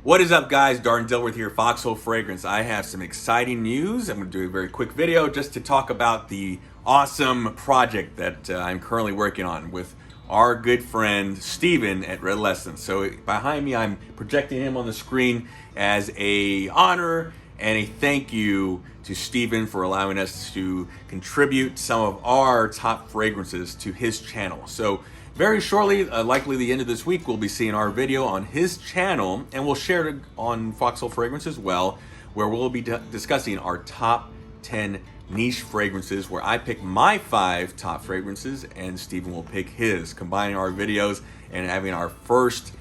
What is up, guys? Darren Dilworth here, Foxhole Fragrance. I have some exciting news. I'm going to do a very quick video just to talk about the awesome project that I'm currently working on with our good friend Steven at Redolessence. So behind me, I'm projecting him on the screen as a honor and a thank you to Steven for allowing us to contribute some of our top fragrances to his channel. So very shortly, likely the end of this week, we'll be seeing our video on his channel, and we'll share it on Foxhole Fragrance as well, where we'll be discussing our top 10 niche fragrances, where I pick my 5 top fragrances and Steven will pick his, combining our videos and having our first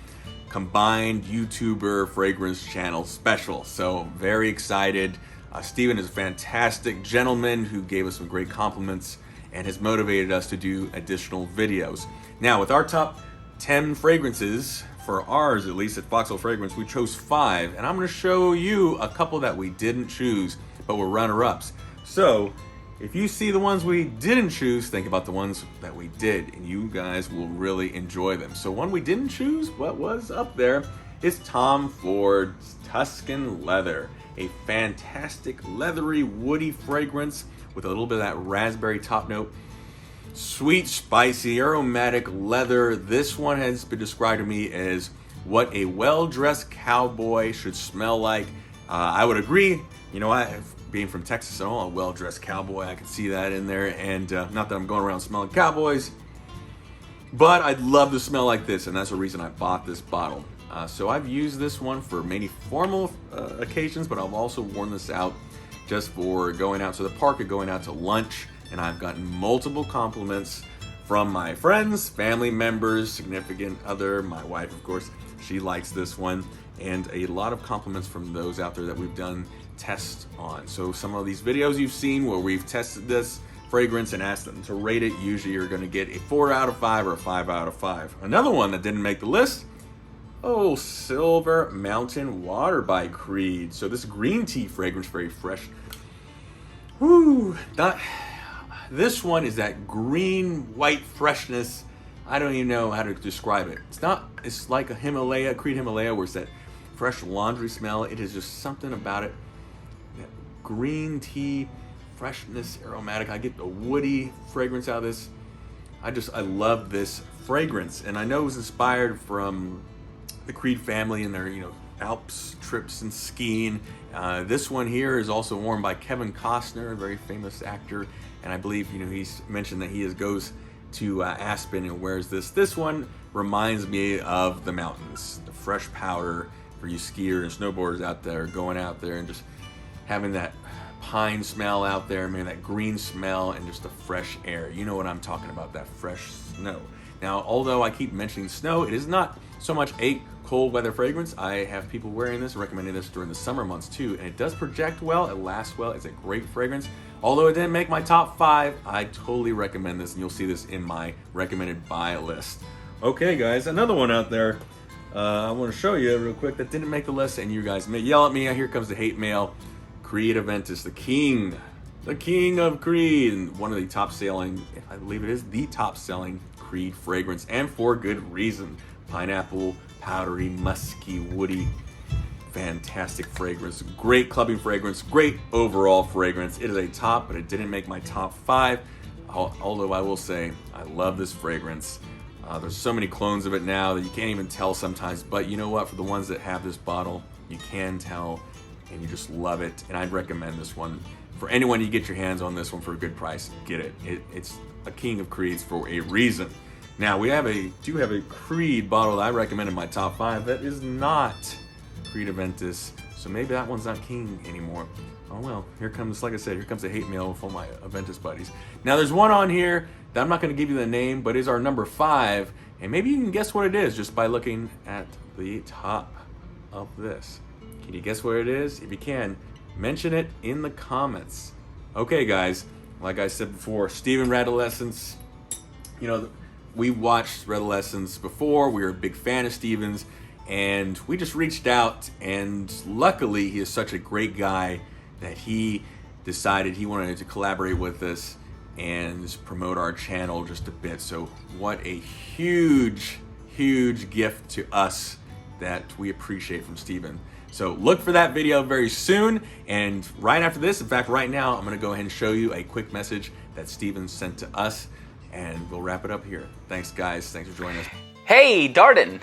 combined YouTuber fragrance channel special. So very excited. Steven is a fantastic gentleman who gave us some great compliments and has motivated us to do additional videos. Now, with our top 10 fragrances, for ours at least at Foxhole Fragrance, we chose 5, and I'm gonna show you a couple that we didn't choose, but were runner-ups. So, if you see the ones we didn't choose, think about the ones that we did, and you guys will really enjoy them. So one we didn't choose, what was up there, is Tom Ford's Tuscan Leather. A fantastic leathery, woody fragrance with a little bit of that raspberry top note. Sweet, spicy, aromatic leather. This one has been described to me as what a well-dressed cowboy should smell like. I would agree. You know, being from Texas, I'm a well-dressed cowboy. I can see that in there. And not that I'm going around smelling cowboys, but I'd love to smell like this, and that's the reason I bought this bottle. So I've used this one for many formal occasions, but I've also worn this out just for going out to the park or going out to lunch. And I've gotten multiple compliments from my friends, family members, significant other, my wife, of course. She likes this one, and a lot of compliments from those out there that we've done tests on. So some of these videos you've seen where we've tested this fragrance and asked them to rate it, usually you're gonna get a 4 out of 5 or a 5 out of 5. Another one that didn't make the list, oh, Silver Mountain Water by Creed. So this green tea fragrance, very fresh. Woo, this one is that green, white freshness. I don't even know how to describe it. It's like a Himalaya, Creed Himalaya, where it's that fresh laundry smell. It is just something about it. That green tea, freshness, aromatic. I get the woody fragrance out of this. I love this fragrance. And I know it was inspired from the Creed family and their, Alps trips and skiing. This one here is also worn by Kevin Costner, a very famous actor, and I believe he's mentioned that he goes to Aspen and wears this. This one reminds me of the mountains, the fresh powder for you skiers and snowboarders out there, going out there and just having that pine smell out there, maybe that green smell and just the fresh air. You know what I'm talking about, that fresh snow. Now, although I keep mentioning snow, it is not so much a cold weather fragrance. I have people wearing this, recommending this during the summer months too, and it does project well, it lasts well, it's a great fragrance. Although it didn't make my top 5, I totally recommend this, and you'll see this in my recommended buy list. Okay guys, another one out there I want to show you real quick that didn't make the list, and you guys may yell at me, here comes the hate mail. Creed Aventus, the king of Creed, and one of the top selling, I believe it is the top selling Creed fragrance, and for good reason. Pineapple, powdery, musky, woody, fantastic fragrance, great clubbing fragrance, great overall fragrance. It is a top, but it didn't make my top 5. Although I will say, I love this fragrance. There's so many clones of it now that you can't even tell sometimes, but you know what? For the ones that have this bottle, you can tell, and you just love it. And I'd recommend this one. For anyone, you get your hands on this one for a good price, get it. It's a king of Creeds for a reason. Now, we do have a Creed bottle that I recommend in my top 5 that is not Creed Aventus, so maybe that one's not king anymore. Oh well, here comes, like I said, here comes the hate mail from my Aventus buddies. Now, there's one on here that I'm not going to give you the name, but is our number 5, and maybe you can guess what it is just by looking at the top of this. Can you guess what it is? If you can, mention it in the comments. Okay, guys, like I said before, Steven Redolessence, we watched Redolessence before. We were a big fan of Steven's, and we just reached out, and luckily he is such a great guy that he decided he wanted to collaborate with us and promote our channel just a bit. So what a huge gift to us that we appreciate from Steven. So look for that video very soon. And right after this, in fact, right now, I'm gonna go ahead and show you a quick message that Steven sent to us, and we'll wrap it up here. Thanks, guys. Thanks for joining us. Hey, Darden.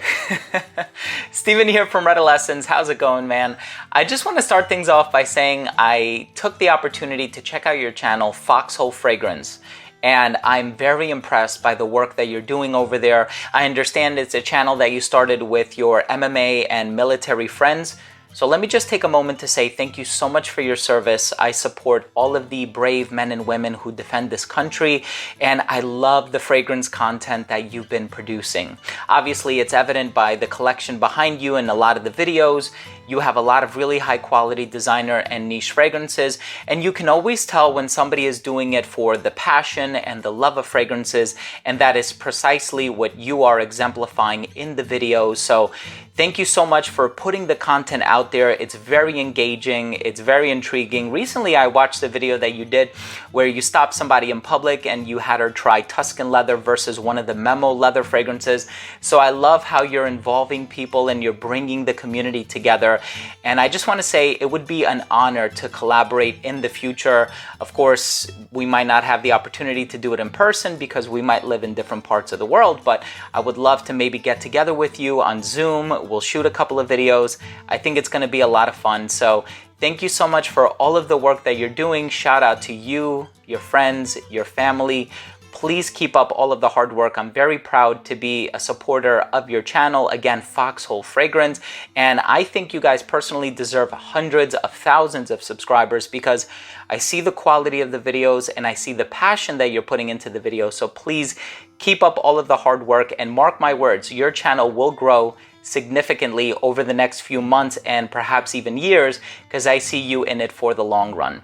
Steven here from Redolessence. How's it going, man? I just want to start things off by saying I took the opportunity to check out your channel, Foxhole Fragrance, and I'm very impressed by the work that you're doing over there. I understand it's a channel that you started with your MMA and military friends. So let me just take a moment to say thank you so much for your service. I support all of the brave men and women who defend this country, and I love the fragrance content that you've been producing. Obviously, it's evident by the collection behind you and a lot of the videos. You have a lot of really high quality designer and niche fragrances, and you can always tell when somebody is doing it for the passion and the love of fragrances, and that is precisely what you are exemplifying in the videos. So thank you so much for putting the content out there. It's very engaging, it's very intriguing. Recently, I watched a video that you did where you stopped somebody in public and you had her try Tuscan leather versus one of the Memo leather fragrances. So I love how you're involving people and you're bringing the community together. And I just want to say it would be an honor to collaborate in the future. Of course, we might not have the opportunity to do it in person because we might live in different parts of the world, but I would love to maybe get together with you on Zoom. We'll shoot a couple of videos. I think it's going to be a lot of fun. So thank you so much for all of the work that you're doing. Shout out to you, your friends, your family. Please keep up all of the hard work. I'm very proud to be a supporter of your channel. Again, Foxhole Fragrance. And I think you guys personally deserve hundreds of thousands of subscribers because I see the quality of the videos and I see the passion that you're putting into the videos. So please keep up all of the hard work and mark my words, your channel will grow significantly over the next few months and perhaps even years because I see you in it for the long run.